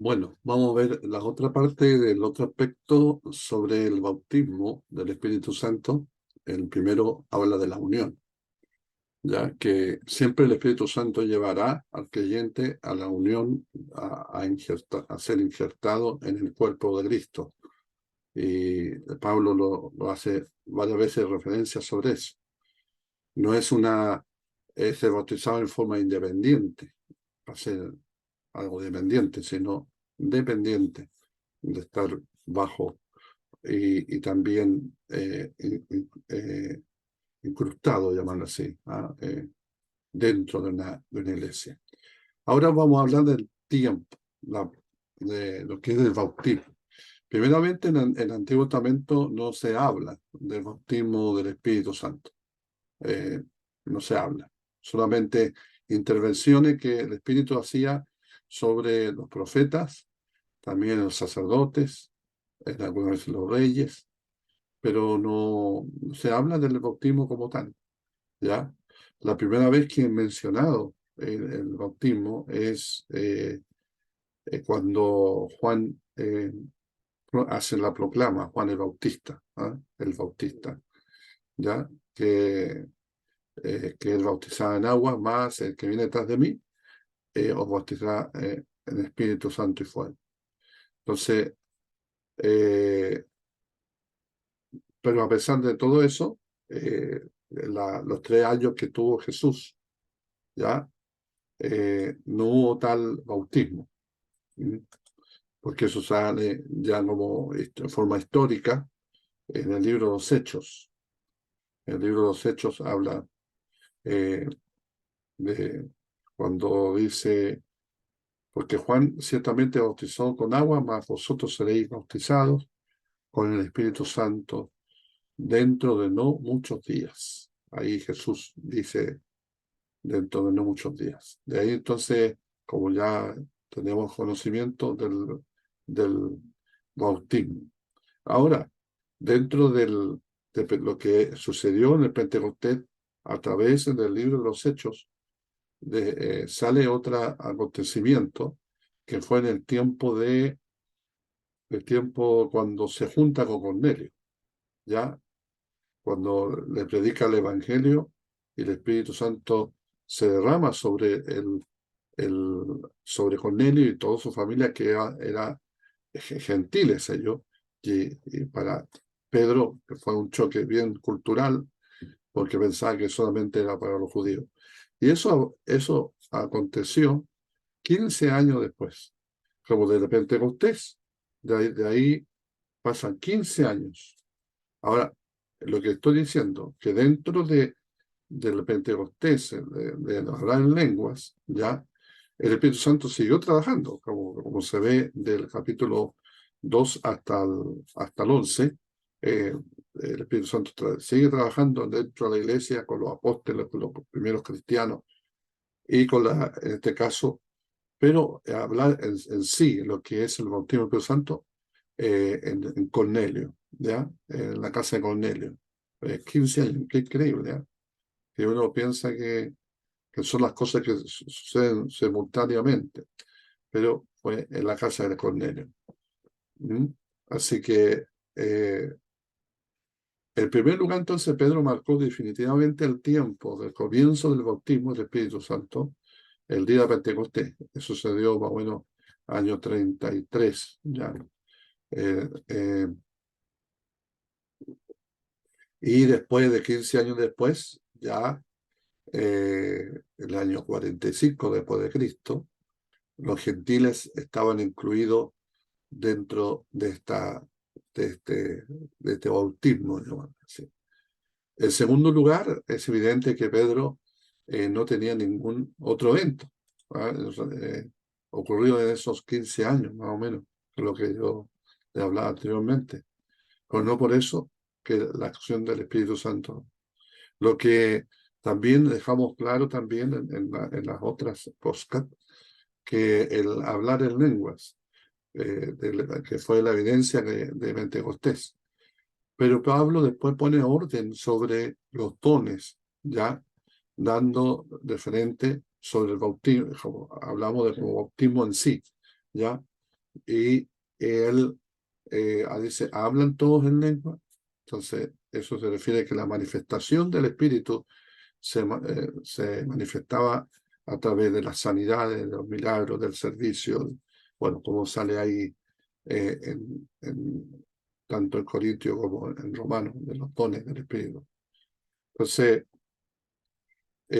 Bueno, vamos a ver la otra parte del otro aspecto sobre el bautismo del Espíritu Santo. El primero habla de la unión, ya que siempre el Espíritu Santo llevará al creyente a la unión, a ser injertado en el cuerpo de Cristo. Y Pablo lo hace varias veces referencia sobre eso. No es ser bautizado en forma independiente, para ser algo dependiente, sino dependiente de estar bajo y también incrustado, llamarlo así, dentro de una iglesia. Ahora vamos a hablar del tiempo, de lo que es el bautismo. Primeramente, en el Antiguo Testamento no se habla del bautismo del Espíritu Santo. Eh, no se habla. Solamente intervenciones que el Espíritu hacía sobre los profetas, también los sacerdotes, en algunas veces los reyes, pero no se habla del bautismo como tal, ¿ya? La primera vez que he mencionado el bautismo es cuando Juan hace la proclama, Juan el Bautista, ¿ah? El Bautista, ¿ya? Que él bautizaba en agua, más el que viene detrás de mí, os bautizará en Espíritu Santo y fuego. Entonces, eh, pero a pesar de todo eso, los 3 años que tuvo Jesús, ¿ya? No hubo tal bautismo, ¿sí? Porque eso sale ya como en forma histórica en el libro de los Hechos. El libro de los Hechos habla eh, de cuando dice, porque Juan ciertamente bautizó con agua, mas vosotros seréis bautizados con el Espíritu Santo dentro de no muchos días. Ahí Jesús dice dentro de no muchos días. De ahí entonces, como ya tenemos conocimiento del bautismo. Ahora, dentro de lo que sucedió en el Pentecostés, a través del libro de los Hechos, sale otro acontecimiento que fue en el tiempo cuando se junta con Cornelio, ¿ya? Cuando le predica el Evangelio y el Espíritu Santo se derrama sobre Cornelio y toda su familia, que era gentiles ellos, y para Pedro que fue un choque bien cultural, porque pensaba que solamente era para los judíos. Y eso aconteció 15 años después, como de Pentecostés. De ahí pasan 15 años. Ahora, lo que estoy diciendo, que dentro del Pentecostés, de hablar en lenguas, ya el Espíritu Santo siguió trabajando, como se ve del capítulo 2 hasta el 11. El Espíritu Santo sigue trabajando dentro de la iglesia con los apóstoles, con los primeros cristianos y en este caso, pero hablar en sí, lo que es el bautismo del Espíritu Santo, en Cornelio, ¿ya? En la casa de Cornelio. 15 años, qué increíble, ¿ya? Que uno piensa que son las cosas que suceden simultáneamente, pero fue en la casa de Cornelio. ¿Mm? Así que, en primer lugar, entonces, Pedro marcó definitivamente el tiempo del comienzo del bautismo del Espíritu Santo, el día de Pentecostés. Eso sucedió más o menos año 33, ya. Eh, eh, y después de 15 años después, ya el año 45 después de Cristo, los gentiles estaban incluidos dentro de este, de este bautismo, llamarlo así. En segundo lugar, es evidente que Pedro no tenía ningún otro evento, ¿ah? Ocurrido en esos 15 años, más o menos, que es lo que yo le hablaba anteriormente. Pero no por eso que la acción del Espíritu Santo. Lo que también dejamos claro también en las otras podcast, que el hablar en lenguas, que fue la evidencia de Pentecostés. Pero Pablo después pone orden sobre los dones, ya dando referente sobre el bautismo, como hablamos del bautismo en sí, ya y él dice, ¿hablan todos en lengua? Entonces, eso se refiere a que la manifestación del Espíritu se manifestaba a través de las sanidades, de los milagros, del servicio, bueno, como sale ahí tanto en Corintio como en Romanos, de los dones del Espíritu. Entonces,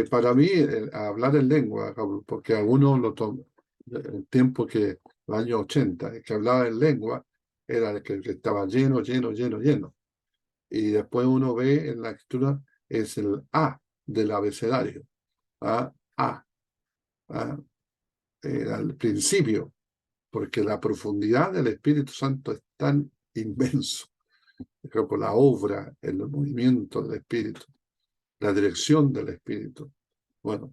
para mí, hablar en lengua, porque algunos lo toman, el tiempo que, los años 80, el que hablaba en lengua era el que estaba lleno, lleno, lleno, lleno. Y después uno ve en la escritura, es el A del abecedario. A, A, A, al principio, porque la profundidad del Espíritu Santo es tan inmenso. Por la obra, el movimiento del Espíritu, la dirección del Espíritu. Bueno,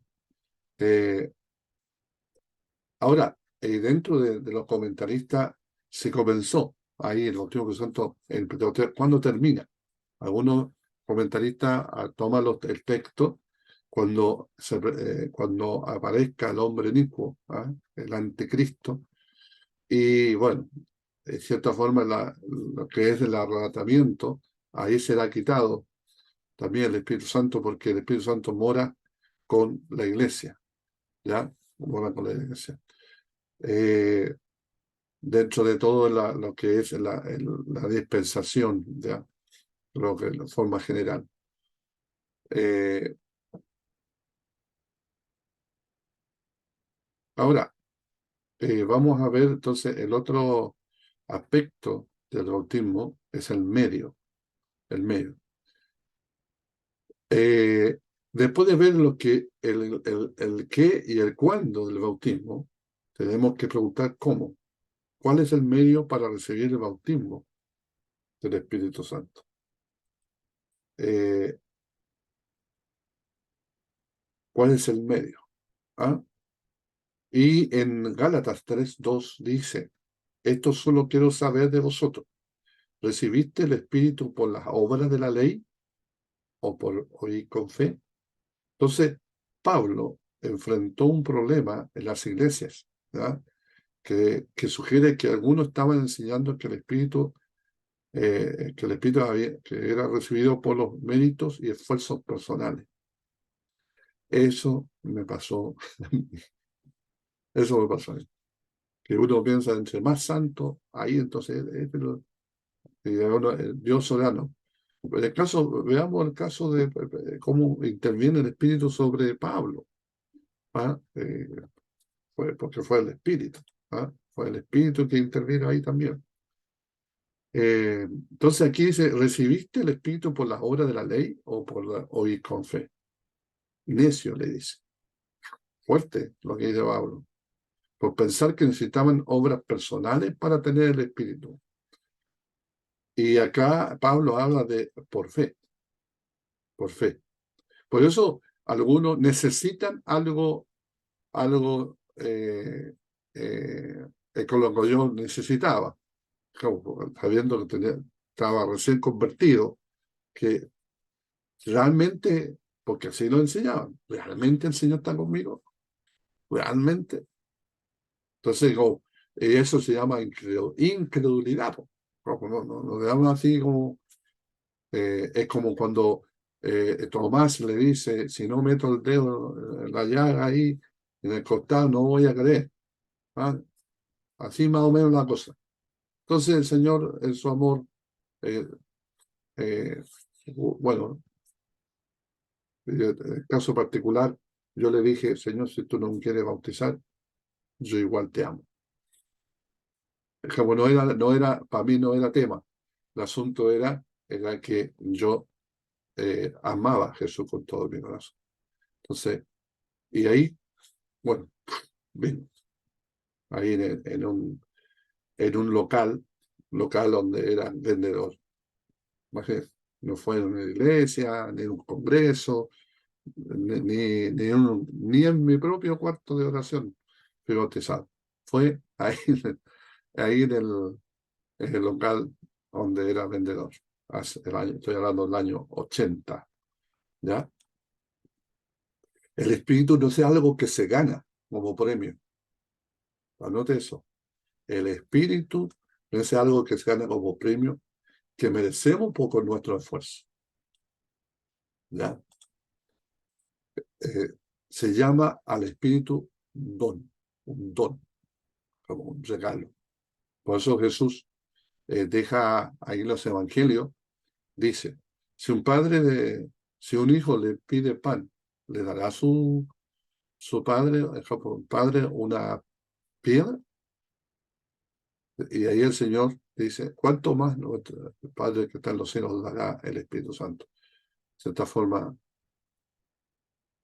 ahora, dentro de los comentaristas se comenzó ahí el Bautismo Santo, ¿cuándo termina? Algunos comentaristas toman el texto cuando aparezca el hombre inicuo, el anticristo, y bueno, de cierta forma lo que es el arrebatamiento, ahí será quitado también el Espíritu Santo, porque el Espíritu Santo mora con la iglesia, ¿ya? Mora con la iglesia. Dentro de todo lo que es la dispensación, ¿ya? Lo que de forma general. Ahora, vamos a ver entonces el otro aspecto del bautismo, es el medio, el medio. Después de ver lo que el qué y el cuándo del bautismo, tenemos que preguntar cómo. ¿Cuál es el medio para recibir el bautismo del Espíritu Santo? ¿Cuál es el medio? ¿Ah? Y en Gálatas 3:2 dice, esto solo quiero saber de vosotros. ¿Recibiste el Espíritu por las obras de la ley o por oír con fe? Entonces, Pablo enfrentó un problema en las iglesias, ¿verdad? Que sugiere que algunos estaban enseñando que el Espíritu que era recibido por los méritos y esfuerzos personales. Eso me pasó, eso me pasó a mí. Que uno piensa entre más santo, ahí entonces Dios soberano. Veamos el caso de cómo interviene el Espíritu sobre Pablo. Porque fue el Espíritu. Fue el Espíritu que intervino ahí también. Entonces aquí dice, ¿recibiste el Espíritu por las obras de la ley o por oír con fe? Necio, le dice. Fuerte lo que dice Pablo. Por pensar que necesitaban obras personales para tener el Espíritu. Y acá Pablo habla de por fe. Por fe. Por eso algunos necesitan algo con lo que yo necesitaba, sabiendo que estaba recién convertido, que realmente, porque así lo enseñaban, ¿realmente el Señor está conmigo? ¿Realmente? Entonces, eso se llama incredulidad. No le damos así como, es como cuando Tomás le dice, si no meto el dedo en la llaga ahí, en el costado, no voy a creer. Así más o menos la cosa. Entonces el Señor, en su amor, eh, eh, bueno, en el caso particular, yo le dije, Señor, si tú no me quieres bautizar, yo igual te amo. Como para mí no era tema. El asunto era que yo amaba a Jesús con todo mi corazón. Entonces, y ahí, bueno, vino, ahí en un local donde era vendedor. Imagínate, no fue en una iglesia, ni en un congreso, ni en mi propio cuarto de oración fui bautizado. Fue ahí, ahí en el local donde era vendedor. Estoy hablando del año 80. ¿Ya? El espíritu no es algo que se gana como premio. Anote eso. el Espíritu no es algo que se gana como premio, que merecemos por nuestro esfuerzo. ¿Ya? Eh, Se llama al Espíritu un don, como un regalo. Por eso Jesús deja ahí los evangelios, dice, si un hijo le pide pan, ¿le dará su padre una piedra? Y ahí el Señor dice, ¿cuánto más nuestro Padre que está en los cielos dará el Espíritu Santo? De cierta forma,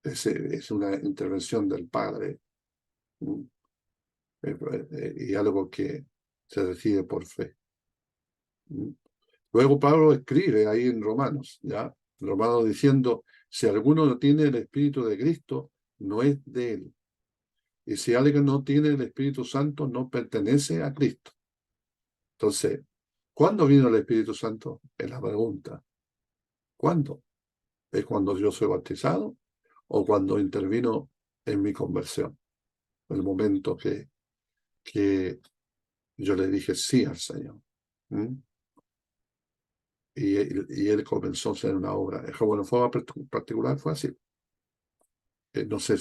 es una intervención del Padre, ¿m? Y algo que se recibe por fe. ¿M? Luego Pablo escribe ahí en Romanos, ¿ya? Romanos diciendo, si alguno no tiene el Espíritu de Cristo, no es de él. Y si alguien no tiene el Espíritu Santo, no pertenece a Cristo. Entonces, ¿cuándo vino el Espíritu Santo? Es la pregunta. ¿Cuándo? ¿Es cuando yo soy bautizado o cuando intervino en mi conversión? El momento que yo le dije sí al Señor. ¿Mm? Y él comenzó a hacer una obra. Bueno, en forma particular fue así. No sé,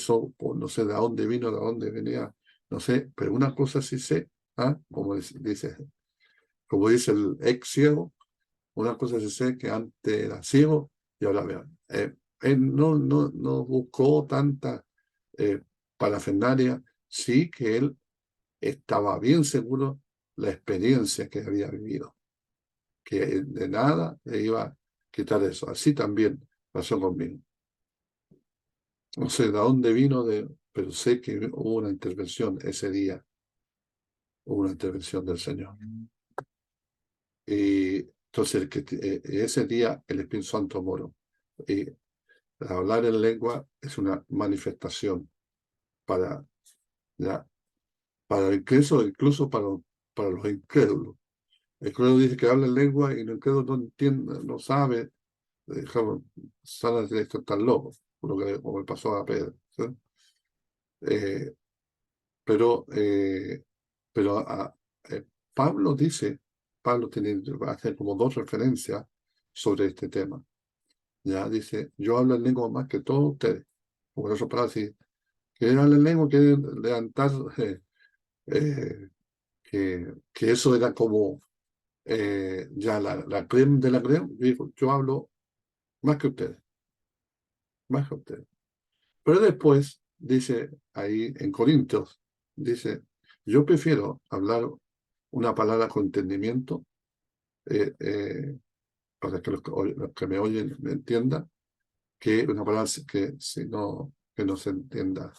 no sé de dónde vino, de dónde venía, no sé, pero una cosa sí sé, ¿ah? Como dice el ex ciego, una cosa sí sé que antes era ciego y ahora veo. Él no buscó tanta eh, parafernalia, sí que él estaba bien seguro la experiencia que había vivido, que de nada le iba a quitar eso. Así también pasó conmigo. No sé de dónde vino, pero sé que hubo una intervención ese día, hubo una intervención del Señor. Y entonces, ese día el Espíritu Santo moró. Y hablar en lengua es una manifestación para, ya, incluso para los incrédulos. El incrédulo dice que habla en lengua y los incrédulos no entiende, no sabe, saben esto tan loco, como le pasó a Pedro. ¿Sí? Eh, pero pero eh, Pablo dice, va a hacer como dos referencias sobre este tema. Ya dice, yo hablo en lengua más que todos ustedes. Por eso, para decir, que hablan en lengua, quiere levantar eh, que eso era como ya la creme de la creme. Dijo, yo hablo más que ustedes, más que ustedes. Pero después dice ahí en Corintios, dice, yo prefiero hablar una palabra con entendimiento eh, eh, para que los que me oyen me entiendan, que una palabra que no se entienda.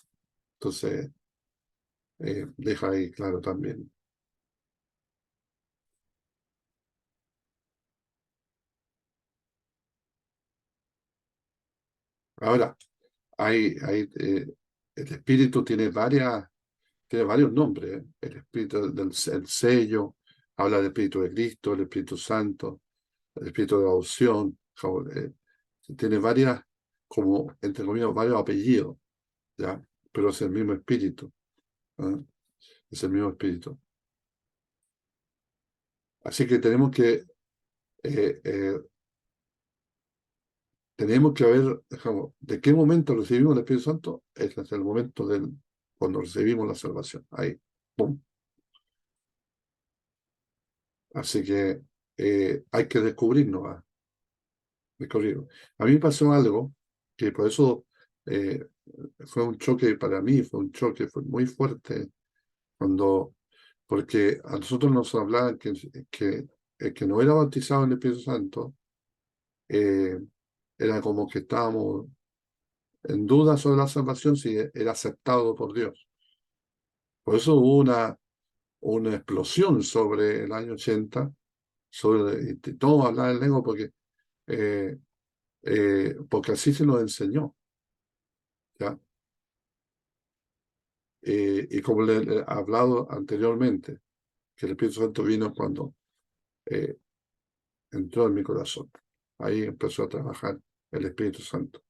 Entonces, deja ahí claro también. Ahora, el espíritu tiene varios nombres. El espíritu el sello, habla del espíritu de Cristo, el Espíritu Santo, el espíritu de adopción. Tiene como, entre comillas, varios apellidos, ¿ya? Pero es el mismo espíritu. ¿Ah? Es el mismo espíritu. Así que eh, eh, tenemos que ver, digamos, de qué momento recibimos el Espíritu Santo. Es desde el momento cuando recibimos la salvación. Ahí, ¡pum! Así que hay que descubrirnos, descubrirlo. A mí me pasó algo que por eso fue un choque para mí, fue muy fuerte cuando, porque a nosotros nos hablaban que el que no era bautizado en el Espíritu Santo eh, era como que estábamos en duda sobre la salvación si era aceptado por Dios. Por eso hubo una explosión sobre el año 80, y todos hablaban en lengua eh, porque así se nos enseñó, ¿ya? Y como le he hablado anteriormente, que el Espíritu Santo vino cuando eh, entró en mi corazón. Ahí empezó a trabajar el Espíritu Santo.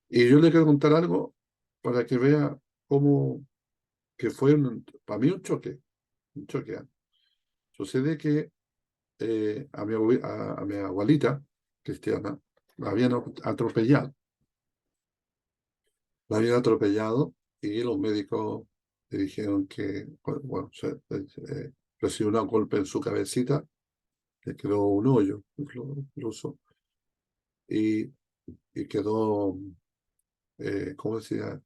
Y yo le quiero contar algo para que vea cómo que fue para mí un choque. un choque. Sucede que a mi abuelita cristiana la habían atropellado. La habían atropellado y los médicos le dijeron que, bueno, recibió un golpe en su cabecita, le quedó un hoyo incluso, y, y quedó, ¿cómo decía?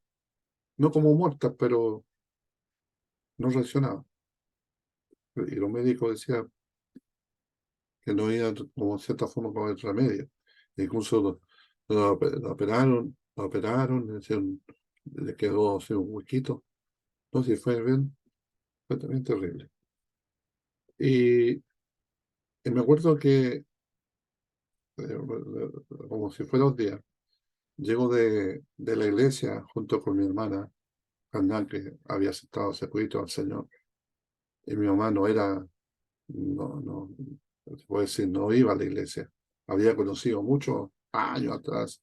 No como muerta, pero no reaccionaba. Y los médicos decían que no había, como de cierta forma, como el remedio. E incluso lo operaron, le quedó así un huequito. No sé si fue bien, fue también terrible. Y, y me acuerdo que, como si fuera un día, llego de la iglesia junto con mi hermana, Hannah, que había aceptado ese al Señor, y mi mamá no, se puede decir, no iba a la iglesia. Había conocido muchos años atrás,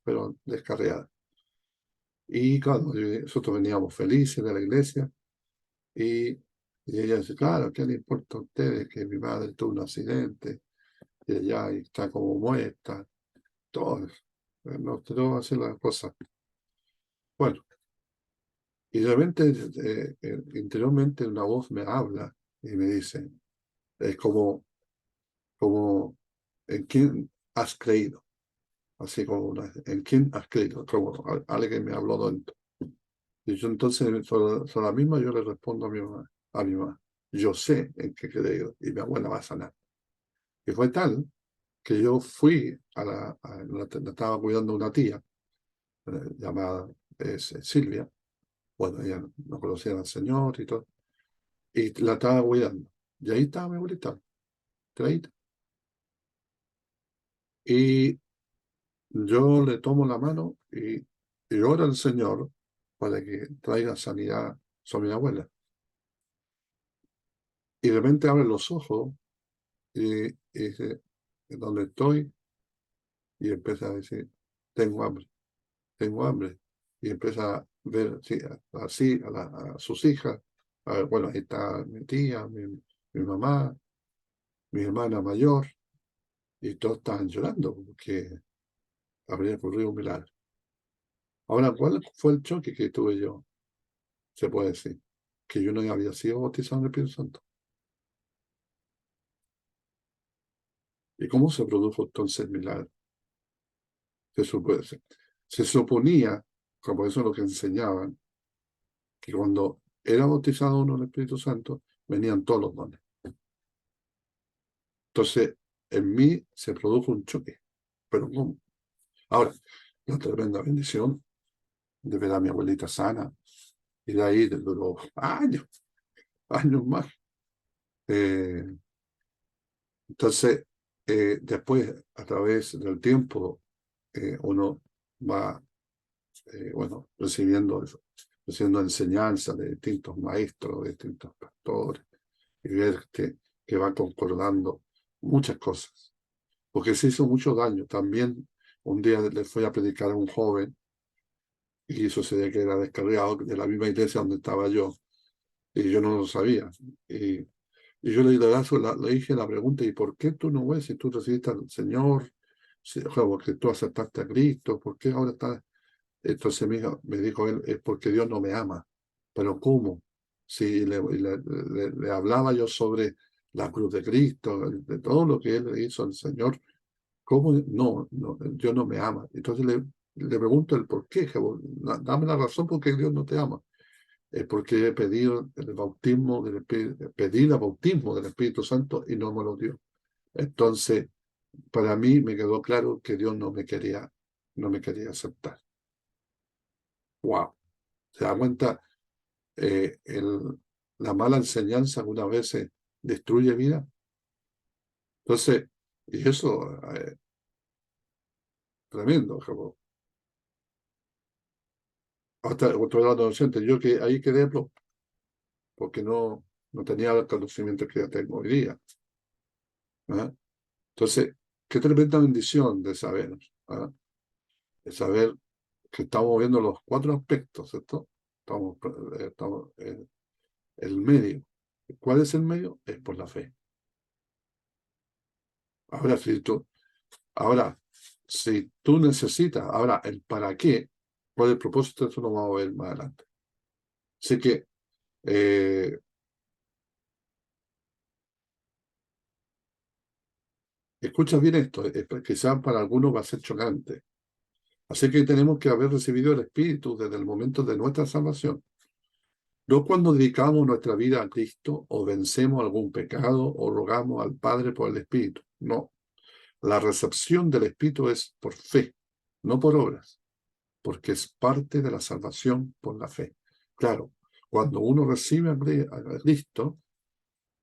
pero descarriada. Y claro, nosotros veníamos felices de la iglesia y, y ella dice, claro, ¿qué le importa a ustedes que mi madre tuvo un accidente y ella está como muerta? Todo eso. No tenemos que hacer las cosas. Bueno, y de repente, interiormente, una voz me habla y me dice, es como, ¿en quién has creído? Así como ¿en quién has creído? Como alguien me habló dentro. Y yo entonces, sobre la misma, yo le respondo a mi mamá, yo sé en qué he creído y mi abuela va a sanar. Y fue tal que yo fui la estaba cuidando una tía llamada Silvia. Bueno, ella no conocía al Señor y todo, y la estaba cuidando. Y ahí estaba mi abuelita, traída. Y yo le tomo la mano y oro al Señor para que traiga sanidad sobre mi abuela. Y de repente abre los ojos y dice, ¿dónde estoy? Y empieza a decir, tengo hambre, tengo hambre. Y empieza a ver sí, así a sus hijas. Bueno, ahí está mi tía, mi mamá, mi hermana mayor, y todos estaban llorando porque habría ocurrido un milagro. Ahora, ¿cuál fue el choque que tuve yo? Se puede decir que yo no había sido bautizado en el Espíritu Santo. ¿Y cómo se produjo entonces el milagro? Se, se suponía, como eso es lo que enseñaban, que cuando era bautizado uno en el Espíritu Santo, venían todos los dones. Entonces, en mí se produjo un choque. ¿Pero cómo? Ahora, la tremenda bendición de ver a mi abuelita sana, y de ahí duró años, años más. Eh, entonces, después, a través del tiempo, uno va, bueno, recibiendo enseñanzas de distintos maestros, de distintos pastores, y ver que va concordando muchas cosas. Porque se hizo mucho daño. También un día le fui a predicar a un joven y sucedía que era descarriado de la misma iglesia donde estaba yo, y yo no lo sabía. Y, y yo le dije la pregunta, ¿y por qué tú no ves si tú recibiste al Señor? Si, o sea, porque tú aceptaste a Cristo, ¿por qué ahora estás? Entonces me dijo él, es porque Dios no me ama. ¿Pero cómo? Si le hablaba yo sobre la cruz de Cristo, de todo lo que él hizo al Señor, ¿cómo? No, Dios no me ama. Entonces le pregunto el por qué, dame la razón por qué Dios no te ama. Es porque he pedido el bautismo pedí el bautismo del Espíritu Santo y no me lo dio. Entonces, para mí me quedó claro que Dios no me quería aceptar. Wow. ¿Se da cuenta? eh, el- la mala enseñanza algunas veces destruye vida. Entonces, y eso, tremendo, como, hasta otro adolescente, yo que ahí quedé porque no tenía el conocimiento que ya tengo hoy día. ¿Ah? Entonces, qué tremenda bendición de saber, ¿ah? De saber que estamos viendo los cuatro aspectos, ¿cierto? Estamos el medio. ¿Cuál es el medio? Es por la fe. Ahora, si tú necesitas, ahora, el para qué, cuál es el propósito, eso lo vamos a ver más adelante. Así que, eh, escucha bien esto, quizás para algunos va a ser chocante. Así que tenemos que haber recibido el Espíritu desde el momento de nuestra salvación. No cuando dedicamos nuestra vida a Cristo o vencemos algún pecado o rogamos al Padre por el Espíritu. No, la recepción del Espíritu es por fe, no por obras, porque es parte de la salvación por la fe. Claro, cuando uno recibe a Cristo,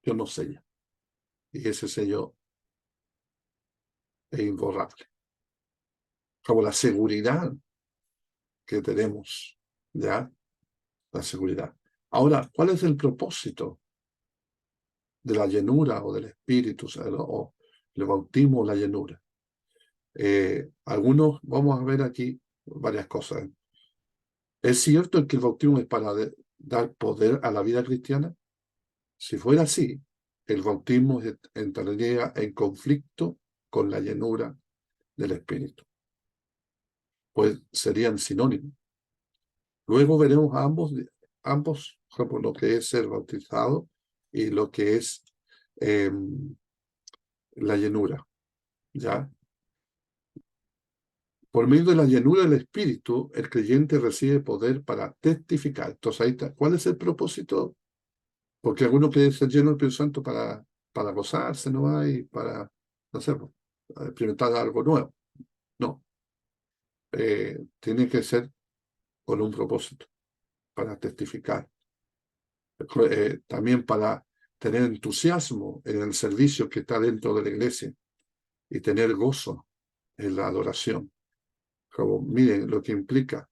Dios nos sella. Y ese sello es imborrable. Como la seguridad que tenemos, ¿ya? La seguridad. Ahora, ¿cuál es el propósito de la llenura o del Espíritu, o el bautismo o la llenura? Algunos, vamos a ver aquí varias cosas. ¿Es cierto que el bautismo es para dar poder a la vida cristiana? Si fuera así, el bautismo entraría en conflicto con la llenura del Espíritu, pues serían sinónimos. Luego veremos ambos como lo que es ser bautizado y lo que es eh, la llenura, ¿ya? Por medio de la llenura del Espíritu, el creyente recibe poder para testificar. Entonces ahí está. ¿Cuál es el propósito? Porque algunos quieren ser llenos del Espíritu Santo para gozarse, ¿no? Y para, no sé, experimentar algo nuevo. No, tiene que ser con un propósito, para testificar. También para tener entusiasmo en el servicio que está dentro de la iglesia y tener gozo en la adoración. Como miren lo que implica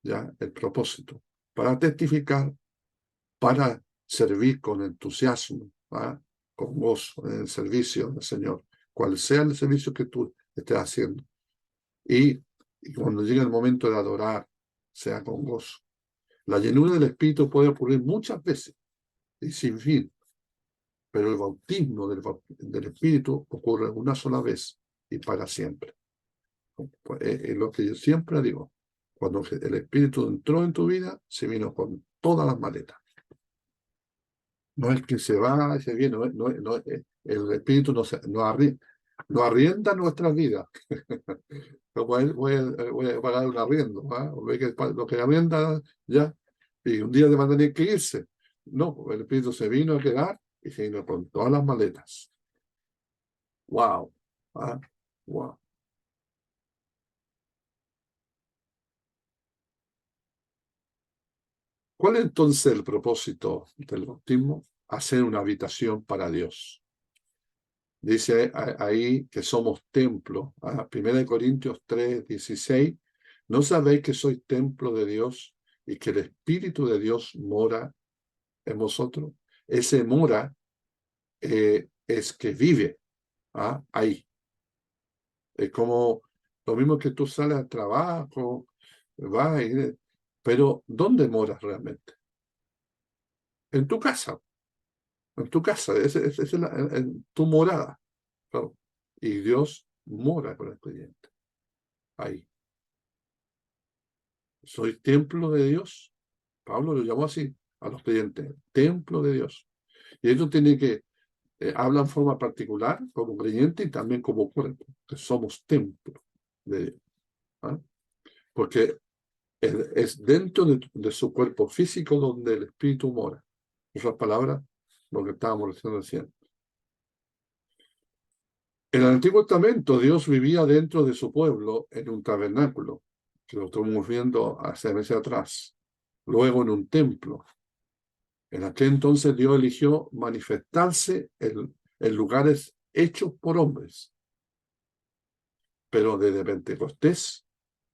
ya el propósito, para testificar, para servir con entusiasmo, ¿va? Con gozo en el servicio del Señor, cual sea el servicio que tú estés haciendo. Y cuando llegue el momento de adorar, sea con gozo. La llenura del Espíritu puede ocurrir muchas veces y sin fin, pero el bautismo del Espíritu ocurre una sola vez y para siempre. Pues, es lo que yo siempre digo. Cuando el Espíritu entró en tu vida, se vino con todas las maletas. No es que se va y se viene, el Espíritu no arrienda nuestras vidas. No, voy a pagar un arriendo, ¿ah? Ve que lo que arrienda ya, y un día de va a tener que irse. No, el Espíritu se vino a quedar y se vino con todas las maletas. ¡Wow! ¿Ah? ¡Wow! ¿Cuál es entonces el propósito del bautismo? Hacer una habitación para Dios. Dice ahí que somos templo. 1 Corintios 3:16. ¿No sabéis que sois templo de Dios y que el Espíritu de Dios mora en vosotros? Ese mora es que vive ahí. Es como lo mismo que tú sales al trabajo, vas, pero ¿dónde moras realmente? En tu casa. En tu casa. Esa es tu morada. Claro. Y Dios mora con el creyente. Ahí. Soy templo de Dios. Pablo lo llamó así a los creyentes, templo de Dios. Y ellos tienen que hablar en forma particular como creyente y también como cuerpo, que somos templo de Dios. ¿Ah? Porque es dentro de su cuerpo físico donde el Espíritu mora. En otras palabras, lo que estábamos diciendo recién. En el Antiguo Testamento, Dios vivía dentro de su pueblo en un tabernáculo, que lo estamos viendo hace meses atrás. Luego en un templo. En aquel entonces Dios eligió manifestarse en lugares hechos por hombres, pero desde Pentecostés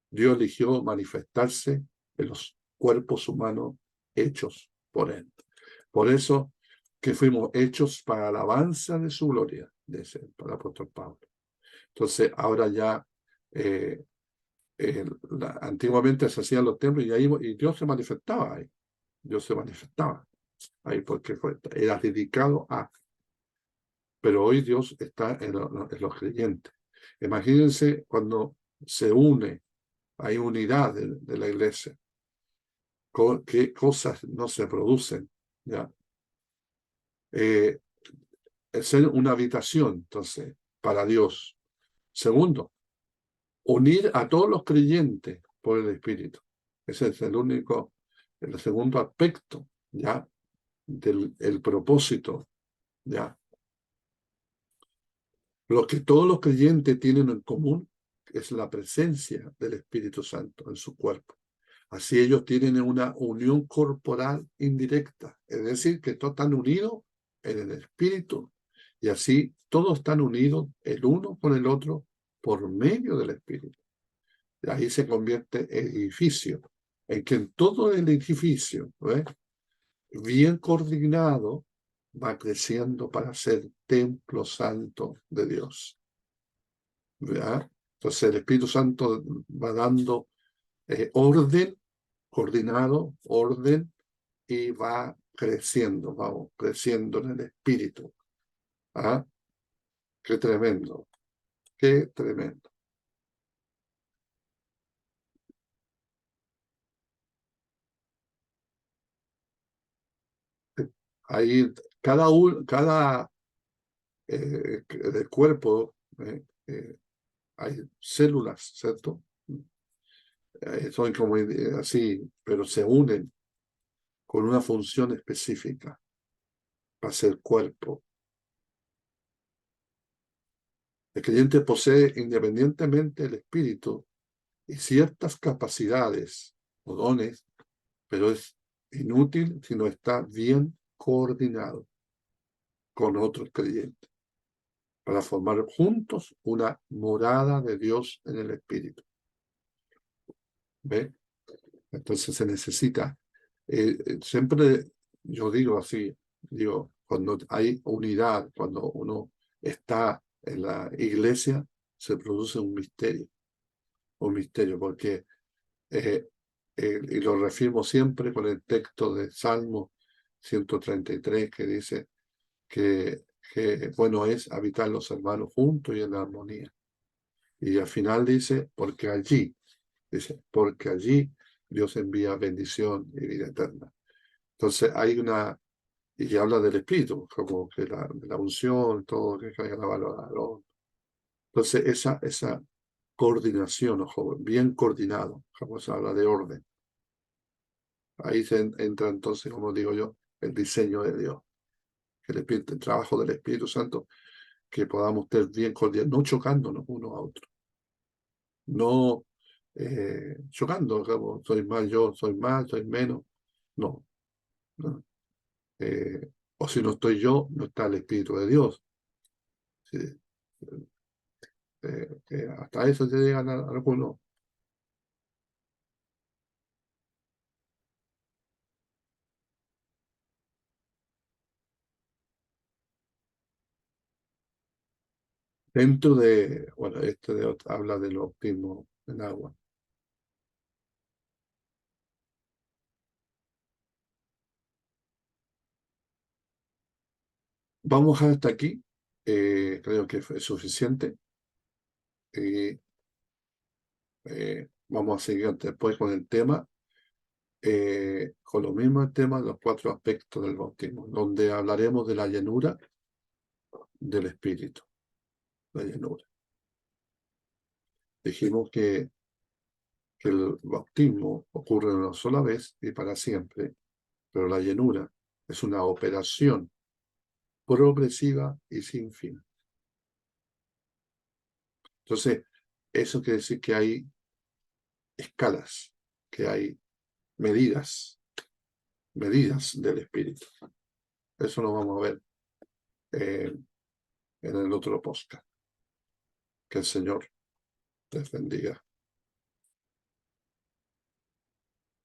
Dios eligió manifestarse en los cuerpos humanos hechos por Él. Por eso que fuimos hechos para alabanza de su gloria, dice el apóstol Pablo. Entonces ahora ya, eh, antiguamente se hacían los templos y Dios se manifestaba ahí. Dios se manifestaba. ahí porque era dedicado a. Pero hoy Dios está en los creyentes. Imagínense cuando se une, hay unidad de la iglesia, qué cosas no se producen, ¿ya? Es una habitación, entonces, para Dios. Segundo, unir a todos los creyentes por el Espíritu. Ese es el segundo aspecto, ¿ya? El propósito, ¿ya? Lo que todos los creyentes tienen en común es la presencia del Espíritu Santo en su cuerpo. Así ellos tienen una unión corporal indirecta, es decir, que todos están unidos en el Espíritu y así todos están unidos el uno con el otro por medio del Espíritu. Y ahí se convierte en edificio, en que en todo el edificio, ¿ves?, bien coordinado, va creciendo para ser templo santo de Dios. ¿Verdad? Entonces el Espíritu Santo va dando orden, coordinado, orden, y va creciendo, vamos, creciendo en el Espíritu. ¿Ah? Qué tremendo, qué tremendo. Ahí cada del cuerpo hay células, ¿cierto? Son como así, pero se unen con una función específica para ser cuerpo. El creyente posee independientemente el espíritu y ciertas capacidades o dones, pero es inútil si no está bien coordinado con otros creyentes para formar juntos una morada de Dios en el espíritu. ¿Ve? Entonces se necesita, siempre yo digo así, digo, cuando hay unidad, cuando uno está en la iglesia, se produce un misterio, porque, y lo reafirmo siempre con el texto de Salmo 133 que dice que bueno es habitar los hermanos juntos y en armonía. Y al final dice, porque allí Dios envía bendición y vida eterna. Entonces hay y habla del Espíritu, como que de la unción, todo, que caiga la valor. Entonces esa coordinación, ojo, bien coordinado, como se habla de orden. Ahí entra entonces, como digo yo, el diseño de Dios, el trabajo del Espíritu Santo, que podamos estar bien coordinados, no chocándonos unos a otros, no chocando, como soy más yo, soy más, soy menos, no, no. O si no estoy yo, no está el Espíritu de Dios. Sí, hasta eso se llegan a algunos. Dentro de, bueno, habla del bautismo en agua. Vamos hasta aquí. Creo que fue suficiente. Y vamos a seguir después con el tema, con los mismos temas, los 4 aspectos del bautismo, donde hablaremos de la llenura del Espíritu. La llenura. Dijimos que el bautismo ocurre una sola vez y para siempre, pero la llenura es una operación progresiva y sin fin. Entonces, eso quiere decir que hay escalas, que hay medidas del espíritu. Eso lo vamos a ver en el otro podcast. Que el Señor les bendiga.